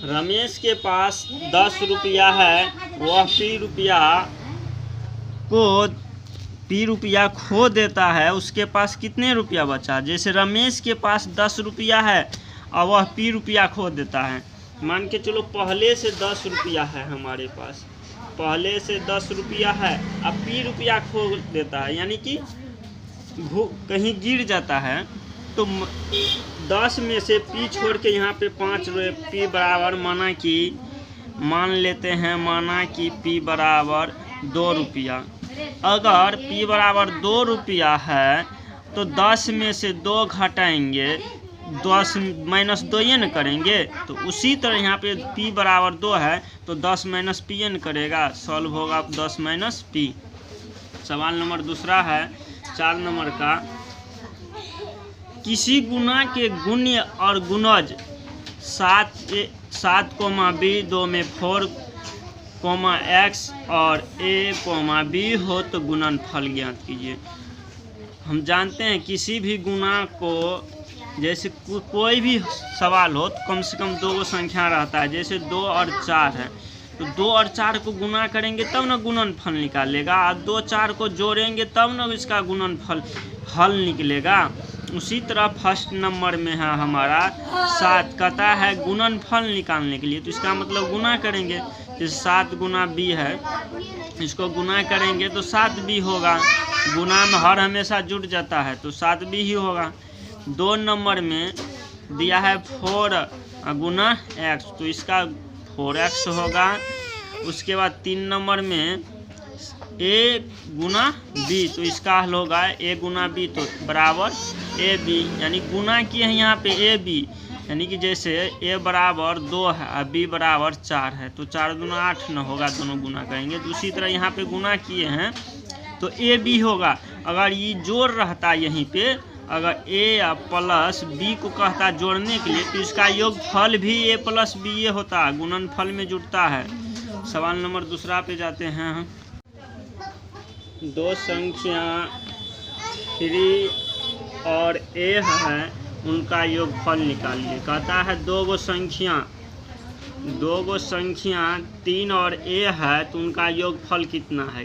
रमेश के पास 10 रुपया है, वह पी रुपया खो देता है, उसके पास कितने रुपया बचा। जैसे रमेश के पास 10 रुपया है और वह पी रुपया खो देता है। मान के चलो पहले से 10 रुपया है हमारे पास, पहले से 10 रुपया है, अब पी रुपया खो देता है, यानी कि कहीं गिर जाता है, तो 10 में से पी छोड़ के यहाँ पे 5 पी बराबर मान लेते हैं पी बराबर 2 रुपया। अगर पी बराबर 2 रुपया है तो 10 में से 2 घटाएंगे, 10 माइनस 2 न करेंगे, तो उसी तरह यहाँ पे पी बराबर 2 है तो 10 माइनस पी न करेगा, सॉल्व होगा 10 माइनस पी। सवाल नंबर दूसरा है 4 नंबर का, किसी गुना के गुण्य और गुणज 7, B 2 में 4, x और a, b हो तो गुणनफल ज्ञात कीजिए। हम जानते हैं किसी भी गुना को, जैसे कोई भी सवाल हो तो कम से कम 2 संख्या रहता है। जैसे 2 और 4 है तो 2 और 4 को गुना करेंगे तब ना गुणनफल निकालेगा, और 2 4 को जोड़ेंगे तब ना इसका गुणनफल हल निकलेगा। उसी तरह फर्स्ट नंबर में है हमारा 7, कहता है गुणनफल निकालने के लिए, तो इसका मतलब गुना करेंगे। जैसे 7 गुना b है, इसको गुना करेंगे तो 7b होगा। गुना में हर हमेशा जुड़ जाता है तो 7b ही होगा। 2 नंबर में दिया है 4 गुना x, तो इसका 4x होगा। उसके बाद 3 नंबर में a गुना b, तो इसका हल होगा a गुना b तो बराबर ab, यानी गुना किए हैं यहाँ पे ab, यानी कि जैसे a बराबर 2 है और b बराबर 4 है तो 4 दूना 8 न होगा, दोनों गुना करेंगे। दूसरी तरह यहाँ पे गुना किए हैं तो ab होगा। अगर ये जोड़ रहता यहीं पे, अगर a प्लस b को कहता जोड़ने के लिए, तो इसका योगफल भी a प्लस b ये होता, गुणनफल में जुड़ता है। सवाल नंबर दूसरा पे जाते हैं हम। 2 संख्या 3 और a है, उनका योगफल निकालिए। कहता है 2 संख्या 3 और a है तो उनका योगफल कितना है।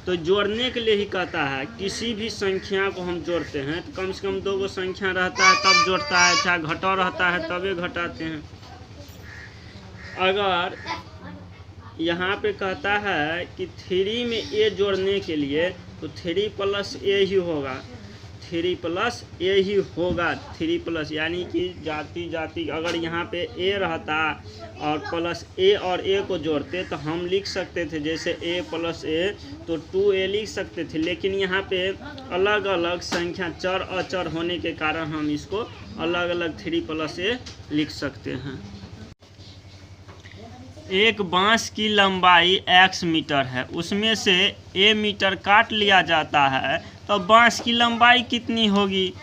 तो जोड़ने के लिए ही कहता है, किसी भी संख्या को हम जोड़ते हैं तो कम से कम 2 संख्या रहता है तब जोड़ता है, चाहे घटा रहता है तभी घटाते हैं। अगर यहाँ पे कहता है कि 3 में a जोड़ने के लिए तो 3 प्लस a ही होगा, 3 प्लस a ही होगा। 3 प्लस यानी कि जाति अगर यहाँ पे a रहता और प्लस a और a को जोड़ते तो हम लिख सकते थे जैसे a प्लस a तो 2a लिख सकते थे, लेकिन यहाँ पे अलग अलग संख्या चर अचर होने के कारण हम इसको अलग अलग 3 प्लस a लिख सकते हैं। एक बांस की लंबाई x मीटर है, उसमें से a मीटर काट लिया जाता है तो बांस की लंबाई कितनी होगी।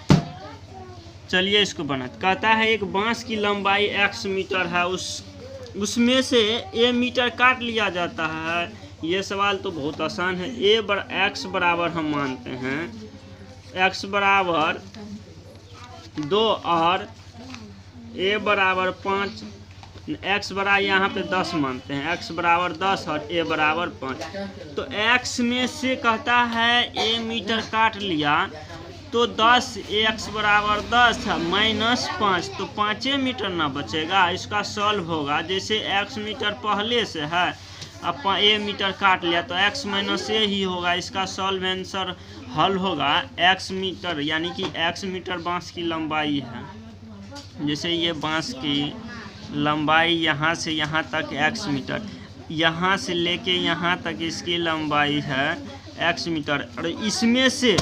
चलिए इसको बनाते। कहता है एक बांस की लंबाई x मीटर है, उसमें से a मीटर काट लिया जाता है। ये सवाल तो बहुत आसान है। x बराबर हम मानते हैं x बराबर 2 और a बराबर 5, x बराबर यहाँ पे 10 मानते हैं, x बराबर 10 और a बराबर 5। तो x में से कहता है a मीटर काट लिया तो 10, x बराबर 10 है माइनस 5 तो 5 मीटर ना बचेगा। इसका सॉल्व होगा, जैसे x मीटर पहले से है, अब a मीटर काट लिया तो x माइनस a ही होगा। इसका सॉल्व आंसर हल होगा x मीटर, यानी कि x मीटर बांस की लंबाई है। जैसे ये बांस की लंबाई यहाँ से यहाँ तक x मीटर, यहाँ से लेके यहाँ तक इसकी लंबाई है x मीटर, और इसमें से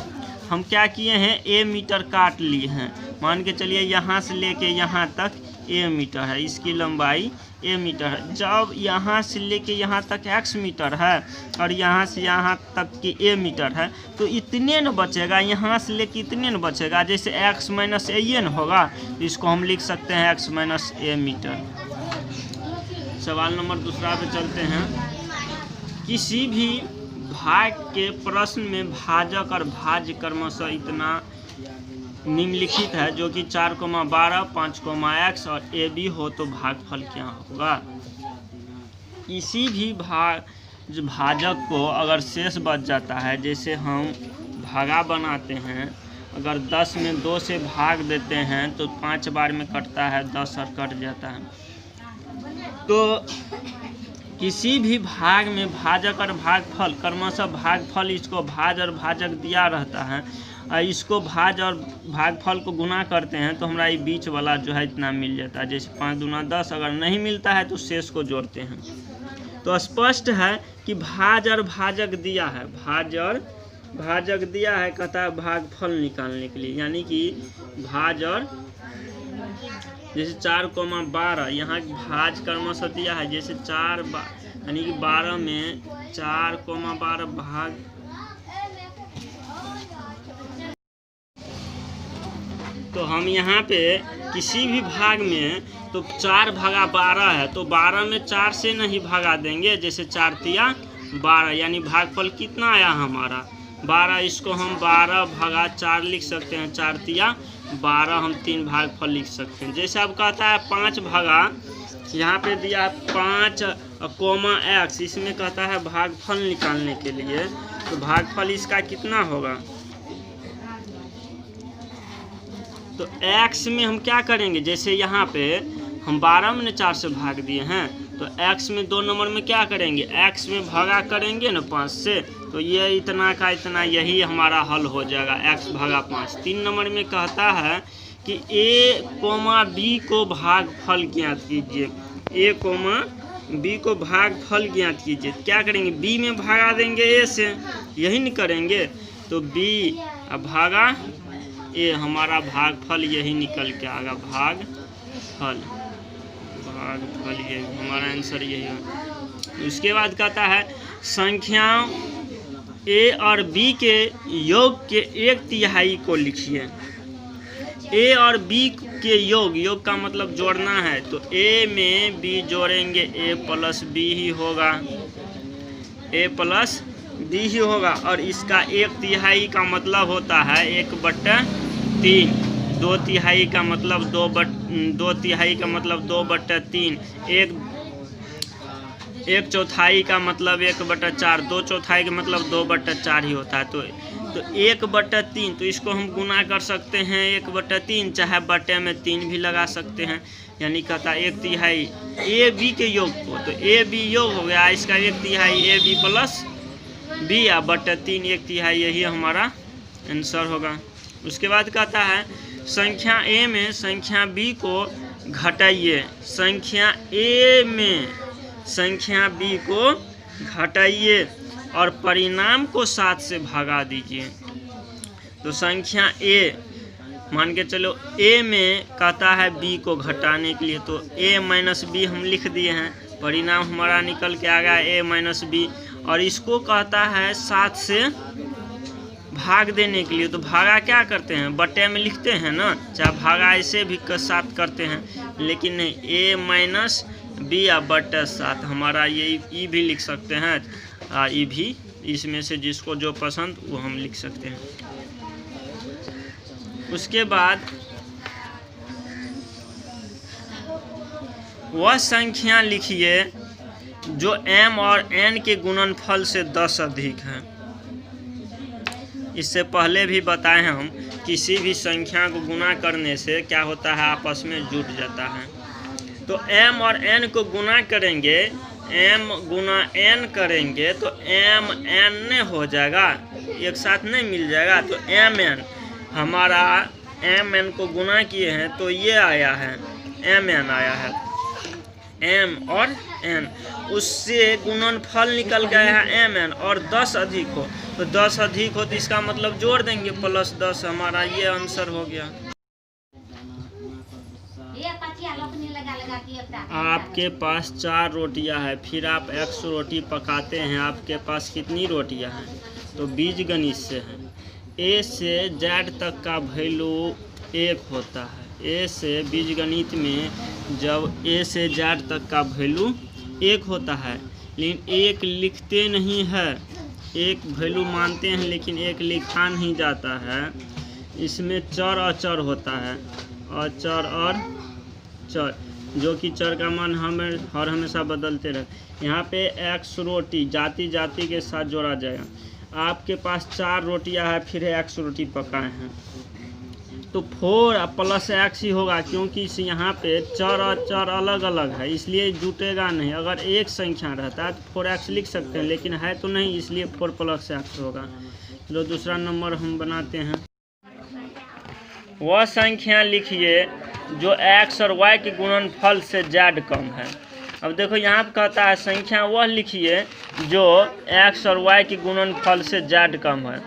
हम क्या किए हैं a मीटर काट लिए हैं। मान के चलिए यहाँ से लेके यहाँ तक a मीटर है, इसकी लंबाई a मीटर है। जब यहाँ से लेके यहाँ तक x मीटर है और यहाँ से यहाँ तक की a मीटर है तो इतने न बचेगा, यहाँ से लेके इतने न बचेगा। जैसे x माइनस a n होगा तो इसको हम लिख सकते हैं x माइनस a मीटर। सवाल नंबर दूसरा पे चलते हैं। किसी भी भाग के प्रश्न में भाजक और भाज्य क्रमशः इतना निम्नलिखित है जो कि 4,12, 5,x और ए बी हो तो भागफल क्या होगा। किसी भी भाजक को अगर शेष बच जाता है, जैसे हम भागा बनाते हैं, अगर 10 में 2 से भाग देते हैं तो 5 बार में कटता है, 10 और कट जाता है। तो किसी भी भाग में भाजक और भागफल क्रमशः भागफल इसको भाज और भाजक दिया रहता है, इसको भाज और भागफल को गुना करते हैं तो हमारा ये बीच वाला जो है इतना मिल जाता है। जैसे 5 दूना 10, अगर नहीं मिलता है तो शेष को जोड़ते हैं। तो स्पष्ट है कि भाज और भाजक दिया है, भाज और भाजक दिया है, कहता है भागफल निकालने के लिए, यानी कि भाज और जैसे 4,12 यहाँ भाज क्रमशः दिया है, जैसे 4 यानी कि 12 में 4,12 भाग तो हम यहाँ पे किसी भी भाग में तो 4 भागा 12 है, तो 12 में 4 से नहीं भागा देंगे, जैसे 4 तिया 12, यानी भागफल कितना आया हमारा 12। इसको हम 12 भागा 4 लिख सकते हैं, 4 तिया 12 हम 3 भागफल लिख सकते हैं। जैसे अब कहता है 5 भागा, यहाँ पे दिया 5,x, इसमें कहता है भागफल निकालने के लिए, तो भागफल इसका कितना होगा। तो x में हम क्या करेंगे, जैसे यहाँ पे हम 12 में 4 से भाग दिए हैं, तो x में 2 नंबर में क्या करेंगे, x में भागा करेंगे ना 5 से, तो ये इतना का इतना यही हमारा हल हो जाएगा, x भागा 5। 3 नंबर में कहता है कि a, b को भागफल ज्ञात कीजिए, a, b को भागफल ज्ञात कीजिए। क्या करेंगे, b में भागा देंगे a से, यही नहीं करेंगे, तो b भागा a, हमारा भागफल यही निकल के आएगा, भागफल ये हमारा आंसर यही है। उसके बाद कहता है संख्याओं a और b के योग के 1/3 को लिखिए। a और b के योग का मतलब जोड़ना है, तो a में b जोड़ेंगे, a प्लस b ही होगा, a प्लस b ही होगा। और इसका 1/3 का मतलब होता है 1/3, 2/3 का मतलब 2/3 का मतलब 2/3, 1/4 का मतलब 1/4, 2/4 का मतलब 2/4 ही होता है। तो 1/3, तो इसको हम गुना कर सकते हैं 1/3, चाहे बटे में 3 भी लगा सकते हैं, यानी कहता है 1/3 ए बी के योग को, तो ए बी योग हो गया, इसका 1/3 ए बी प्लस बी या बटे 3 1/3, यही हमारा आंसर होगा। उसके बाद कहता है संख्या ए में संख्या बी को घटाइए, संख्या ए में संख्या बी को घटाइए और परिणाम को 7 से भगा दीजिए। तो संख्या ए मान के चलो, ए में कहता है बी को घटाने के लिए, तो a माइनस बी हम लिख दिए हैं, परिणाम हमारा निकल के आ गया a माइनस बी। और इसको कहता है 7 से भाग देने के लिए, तो भागा क्या करते हैं, बटे में लिखते हैं ना, चाहे भागा ऐसे भी 7 करते हैं, लेकिन नहीं, a माइनस बी या बटे 7 हमारा ये ई भी लिख सकते हैं, ई भी, इसमें से जिसको जो पसंद वो हम लिख सकते हैं। उसके बाद वह संख्या लिखिए जो m और n के गुणनफल से 10 अधिक है। इससे पहले भी बताए हम, किसी भी संख्या को गुना करने से क्या होता है, आपस में जुड़ जाता है। तो m और n को गुना करेंगे, m गुना n करेंगे तो m n हो जाएगा, एक साथ नहीं मिल जाएगा, तो mn हमारा mn को गुना किए हैं तो ये आया है, mn आया है, m और n, उससे गुणनफल निकल गया है mn, और 10 अधिक हो तो 10 अधिक हो तो इसका मतलब जोड़ देंगे प्लस 10, हमारा ये आंसर हो गया। आपके पास 4 रोटियां हैं, फिर आप 100 रोटी पकाते हैं, आपके पास कितनी रोटियां हैं, तो बीजगणित से है। a से z तक का वैल्यू 1 होता है, a से बीजगणित में जब a से z तक का वैल्यू 1 होता है, लेकिन 1 लिखते नहीं है, 1 वैल्यू मानते हैं लेकिन 1 लिखा नहीं जाता है, इसमें चर अचर होता है, अचर और चर, जो कि चर का मान हर हमेशा बदलते रहते। यहाँ पे x रोटी जाति जाति के साथ जोड़ा जाएगा। आपके पास 4 रोटियां है, फिर x रोटी पकाए हैं, तो 4 प्लस x ही होगा, क्योंकि इस यहाँ पे चर और चर अलग अलग है, इसलिए जुटेगा नहीं। अगर एक संख्या रहता है तो 4x लिख सकते हैं, लेकिन है तो नहीं, इसलिए 4 प्लस x होगा। चलो दूसरा नंबर हम बनाते हैं। वह संख्या लिखिए जो x और y के गुणनफल से z कम है। अब देखो यहाँ पर कहता है संख्या वह लिखिए जो x और y के गुणनफल से z कम है।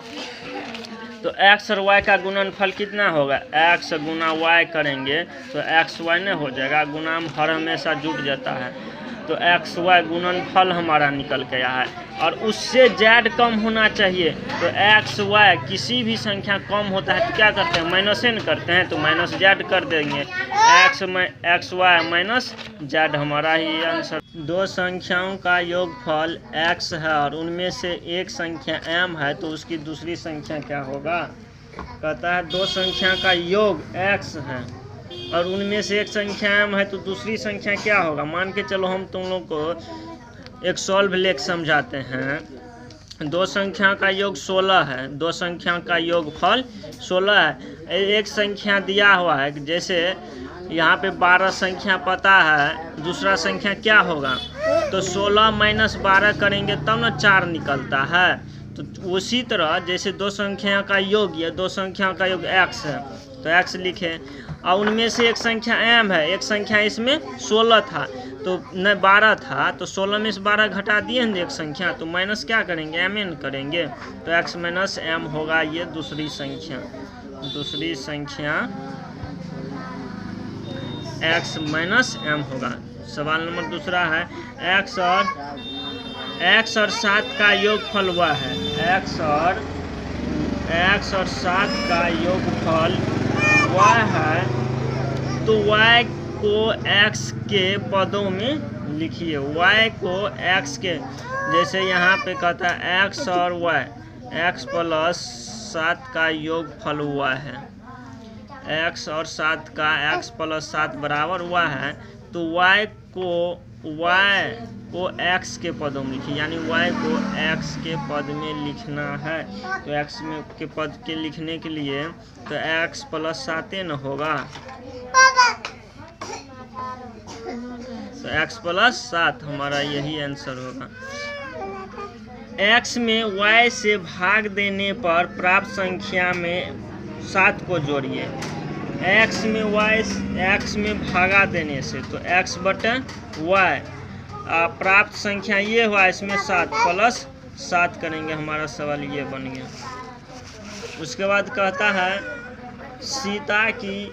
तो x और y का गुणनफल कितना होगा? x गुना y करेंगे तो x y नहीं हो जाएगा, गुना हर हमेशा जुट जाता है, तो x y गुणनफल हमारा निकल गया है। और उससे z कम होना चाहिए, तो x y किसी भी संख्या कम होता है तो क्या करते हैं? माइनस n करते हैं, तो माइनस z कर देंगे, x y माइनस z हमारा ही आंसर। दो संख्याओं का योगफल x है और उनमें से एक संख्या m है, तो उसकी दूसरी संख्या क्या होगा? कहता है दो संख्या का योग x है और उनमें से एक संख्या m है, तो दूसरी संख्या क्या होगा? मान के चलो हम तुम लोग को एक सॉल्व लेख समझाते हैं। दो संख्या का योग 16 है, दो संख्या का योगफल 16 है। एक संख्या दिया हुआ है, जैसे यहाँ पे 12 संख्या पता है, दूसरा संख्या क्या होगा? तो 16 माइनस 12 करेंगे तब ना 4 निकलता है। तो उसी तरह जैसे दो संख्या का योग, या दो संख्या का योग x है, तो x लिखें, और उनमें से एक संख्या m है, एक संख्या इसमें 16 था तो न 12 था, तो 16 में से 12 घटा दिए हैं एक संख्या, तो माइनस क्या करेंगे? mn करेंगे, तो x माइनस m होगा ये दूसरी संख्या। दूसरी संख्या x माइनस m होगा। सवाल नंबर दूसरा है x और 7 का योगफल वह है। x और 7 का योगफल y है, तो y को x के पदों में लिखिए। y को x के, जैसे यहाँ पे कहता है x और y, x प्लस 7 का योगफल y है। x और 7 का x प्लस 7 बराबर y है, तो y को x के पदों में लिखिए, यानी y को x के पद में लिखना है। तो x में के पद के लिखने के लिए तो x प्लस 7 न होगा, तो x प्लस 7 हमारा यही आंसर होगा। x में y से भाग देने पर प्राप्त संख्या में 7 को जोड़िए। x में भागा देने से, तो x बटे y, प्राप्त संख्या ये हुआ, इसमें 7 प्लस 7 करेंगे, हमारा सवाल ये बन गया। उसके बाद कहता है सीता की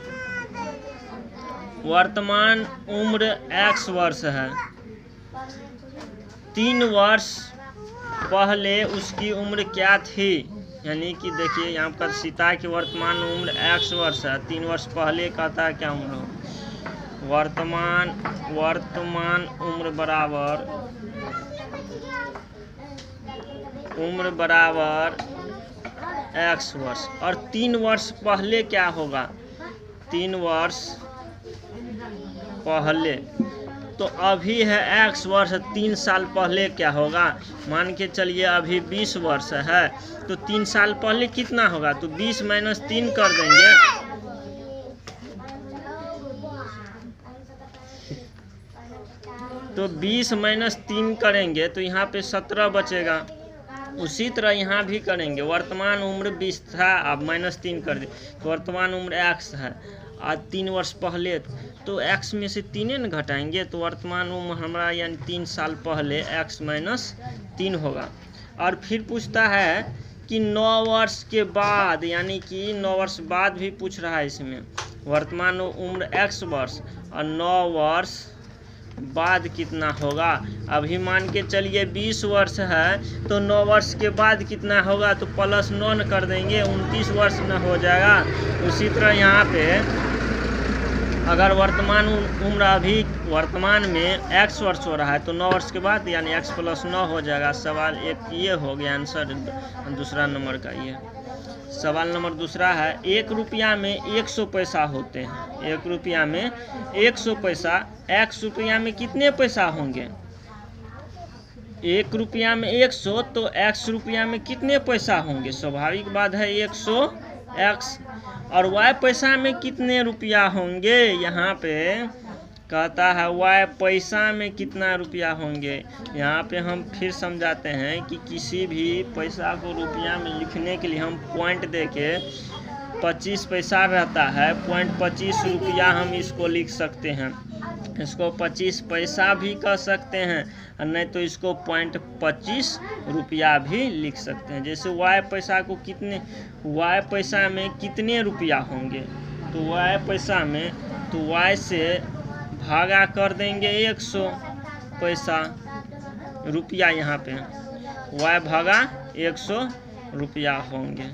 वर्तमान उम्र x वर्ष है। 3 वर्ष पहले उसकी उम्र क्या थी? यानी कि देखिए यहाँ पर सीता की वर्तमान उम्र x वर्ष है, 3 वर्ष पहले कहता है क्या उम्र हो? वर्तमान उम्र बराबर x वर्ष, और 3 वर्ष पहले क्या होगा? 3 वर्ष पहले, तो अभी है x वर्ष, 3 साल पहले क्या होगा? मान के चलिए अभी 20 वर्ष है, तो 3 साल पहले कितना होगा? तो 20 माइनस 3 कर देंगे, तो 20 माइनस 3 करेंगे तो यहाँ पे 17 बचेगा। उसी तरह यहाँ भी करेंगे, वर्तमान उम्र 20 था, अब माइनस 3 कर दे, तो वर्तमान उम्र x है, आज 3 वर्ष पहले, तो x में से 3 न घटाएंगे, तो वर्तमान उम्र हमारा यानी 3 साल पहले x माइनस 3 होगा। और फिर पूछता है कि 9 वर्ष के बाद, यानी कि 9 वर्ष बाद भी पूछ रहा है इसमें। वर्तमान उम्र x वर्ष और 9 वर्ष बाद कितना होगा? अभी मान के चलिए 20 वर्ष है, तो 9 वर्ष के बाद कितना होगा? तो प्लस 9 न कर देंगे, 29 वर्ष न हो जाएगा। उसी तरह यहाँ पे अगर वर्तमान उम्र अभी वर्तमान में x वर्ष हो रहा है, तो 9 वर्ष के बाद यानी x प्लस 9 हो जाएगा। सवाल एक ये हो गया आंसर दूसरा नंबर का ये। सवाल नंबर दूसरा है 1 रुपया में 100 पैसा होते हैं। 1 रुपया में 100 पैसा, x रुपया में कितने पैसा होंगे? 1 रुपया में 100 तो x रुपया में कितने पैसा होंगे? स्वाभाविक बात है 100x। और y पैसा में कितने रुपया होंगे? यहाँ पे कहता है y पैसा में कितना रुपया होंगे। यहाँ पे हम फिर समझाते हैं कि किसी भी पैसा को रुपया में लिखने के लिए हम पॉइंट देके 25 पैसा रहता है, पॉइंट 25 रुपया हम इसको लिख सकते हैं। इसको 25 पैसा भी कह सकते हैं और नहीं तो इसको पॉइंट 25 रुपया भी लिख सकते हैं। जैसे y पैसा को कितने, y पैसा में कितने रुपया होंगे, तो y पैसा में तो y से भागा कर देंगे 100 पैसा रुपया, यहाँ पे y भागा 100 रुपया होंगे।